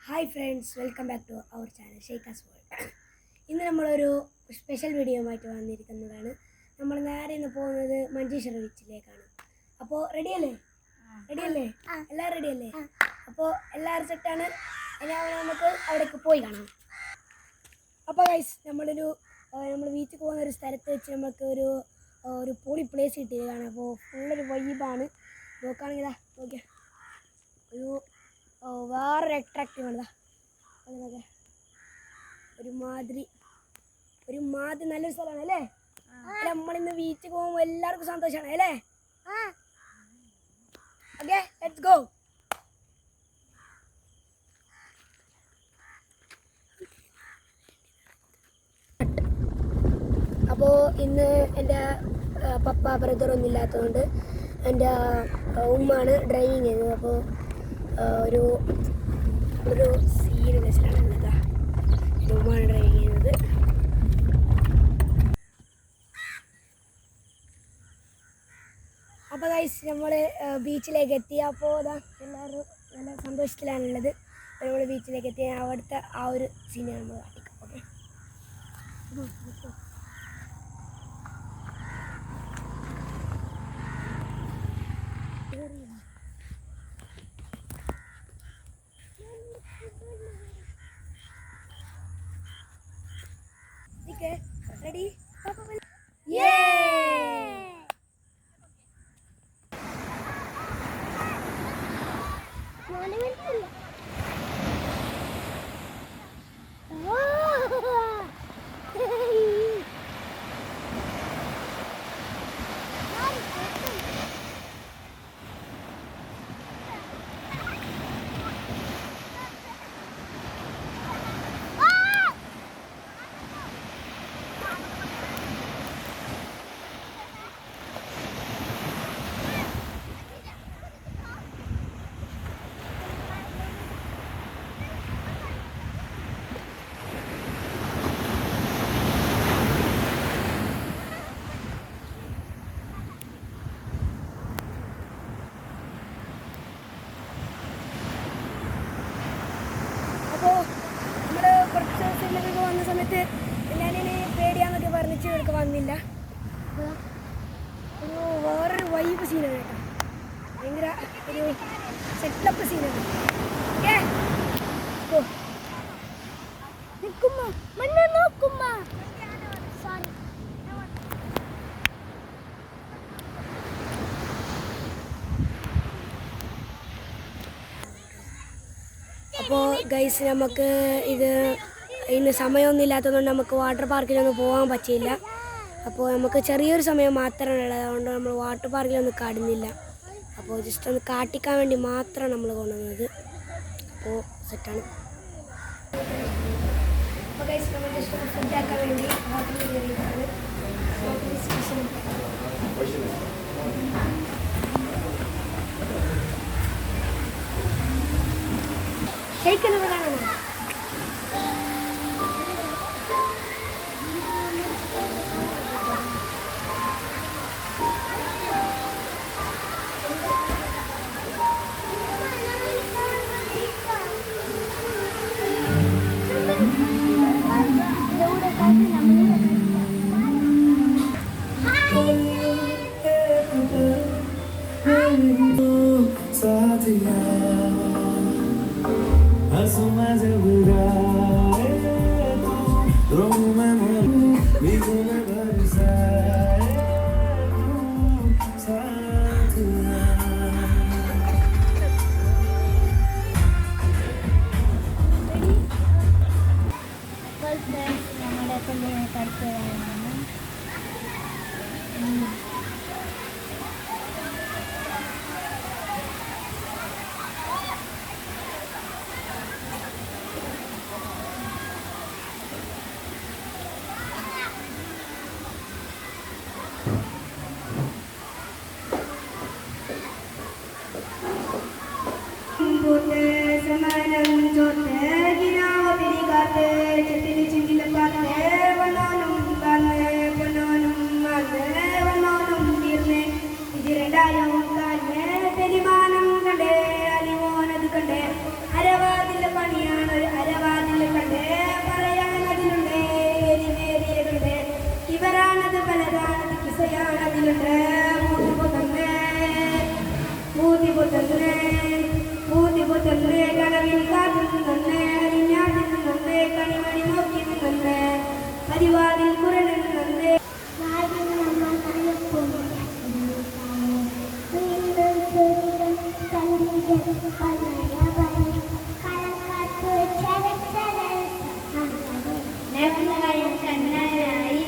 Hi friends, welcome back to our channel ഷെയ്ക്കാസ് world. ഇന്ന് നമ്മളൊരു സ്പെഷ്യൽ വീഡിയോയുമായിട്ട് വന്നിരിക്കുന്നതാണ്. നമ്മൾ നേരെ ഇന്ന് പോകുന്നത് മഞ്ചേശ്വര ബീച്ചിലേക്കാണ്. അപ്പോൾ റെഡിയല്ലേ? എല്ലാവരും റെഡിയല്ലേ? അപ്പോൾ എല്ലാവരും സെറ്റാണ്. നമുക്ക് അവിടേക്ക് പോയി കാണാം. അപ്പോൾ ഗൈസ്, നമ്മൾ ബീച്ചിൽ പോകുന്ന ഒരു സ്ഥലത്ത് വെച്ച് നമുക്ക് ഒരു പൊളി പ്ലേസ് കിട്ടിയതാണ്. അപ്പോൾ ഫുള്ളൊരു വൈബാണ്. നോക്കുകയാണെങ്കിൽ നോക്കിയാൽ വേറൊരു അട്രാക്റ്റീവ് ആണ്. അതിനൊക്കെ ഒരുമാതിരി നല്ലൊരു സ്ഥലമാണ് അല്ലേ? നമ്മളിന്ന് ബീച്ചിൽ പോകുമ്പോൾ എല്ലാവർക്കും സന്തോഷമാണ് അല്ലേ? Okay, let's go. അപ്പോൾ ഇന്ന് എൻ്റെ പപ്പ ബ്രദറൊന്നും ഇല്ലാത്തതുകൊണ്ട് എൻ്റെ ഉമ്മാണ് ഡ്രൈവിങ് ചെയ്യുന്നത്. അപ്പോൾ ഒരു സീരിയസിലാണ് ഉള്ളത്. എൻ്റെ ഉമ്മാണ് ഡ്രൈവിങ് ചെയ്യുന്നത്. അപ്പോൾ ഗൈസ്, നമ്മൾ ബീച്ചിലേക്ക് എത്തി. അപ്പോൾ എല്ലാവരും നല്ല സന്തോഷത്തിലാണുള്ളത്. നമ്മൾ ബീച്ചിലേക്ക് എത്തി. അവിടുത്തെ ആ ഒരു സീന് നമ്മൾ കാട്ടിക്കാം. Okay, ready? Yeah! അപ്പോൾ നമ്മൾ കുറച്ച് ദിവസങ്ങളിലൊക്കെ വന്ന സമയത്ത് ഞാനിനി പേടിയാന്നൊക്കെ പറഞ്ഞിട്ട് ഇവിടേക്ക് വന്നില്ല. വേറൊരു വൈബ് സീനാണ് കേട്ടോ. ഭയങ്കര ഒരു സെറ്റപ്പ് സീനാണ്. ഓക്കെ, അപ്പോൾ ഗൈസ്, നമുക്ക് ഇന്ന് സമയമൊന്നും ഇല്ലാത്തതുകൊണ്ട് നമുക്ക് വാട്ടർ പാർക്കിലൊന്നും പോകാൻ പറ്റിയില്ല. അപ്പോൾ നമുക്ക് ചെറിയൊരു സമയം മാത്രമാണ് ഉള്ളത്. അതുകൊണ്ട് നമ്മൾ വാട്ടർ പാർക്കിലൊന്നും കടന്നില്ല. അപ്പോൾ ജസ്റ്റ് ഒന്ന് കാട്ടിക്കാൻ വേണ്ടി മാത്രമാണ് നമ്മൾ കൊണ്ടുവന്നത്. അപ്പോൾ സെറ്റാണ്. അപ്പോൾ ഗൈസ്, നമ്മൾ ജസ്റ്റ് ഫുഡ് ആക്കാൻ വേണ്ടി ഹോട്ടലിൽ കയറിയിട്ടാണ്. ഷെയ്ക്കുന്നത് കാണാനോ? Semalam jote gina wabiri kate cetini cingil kate wananum കണ്ണനായി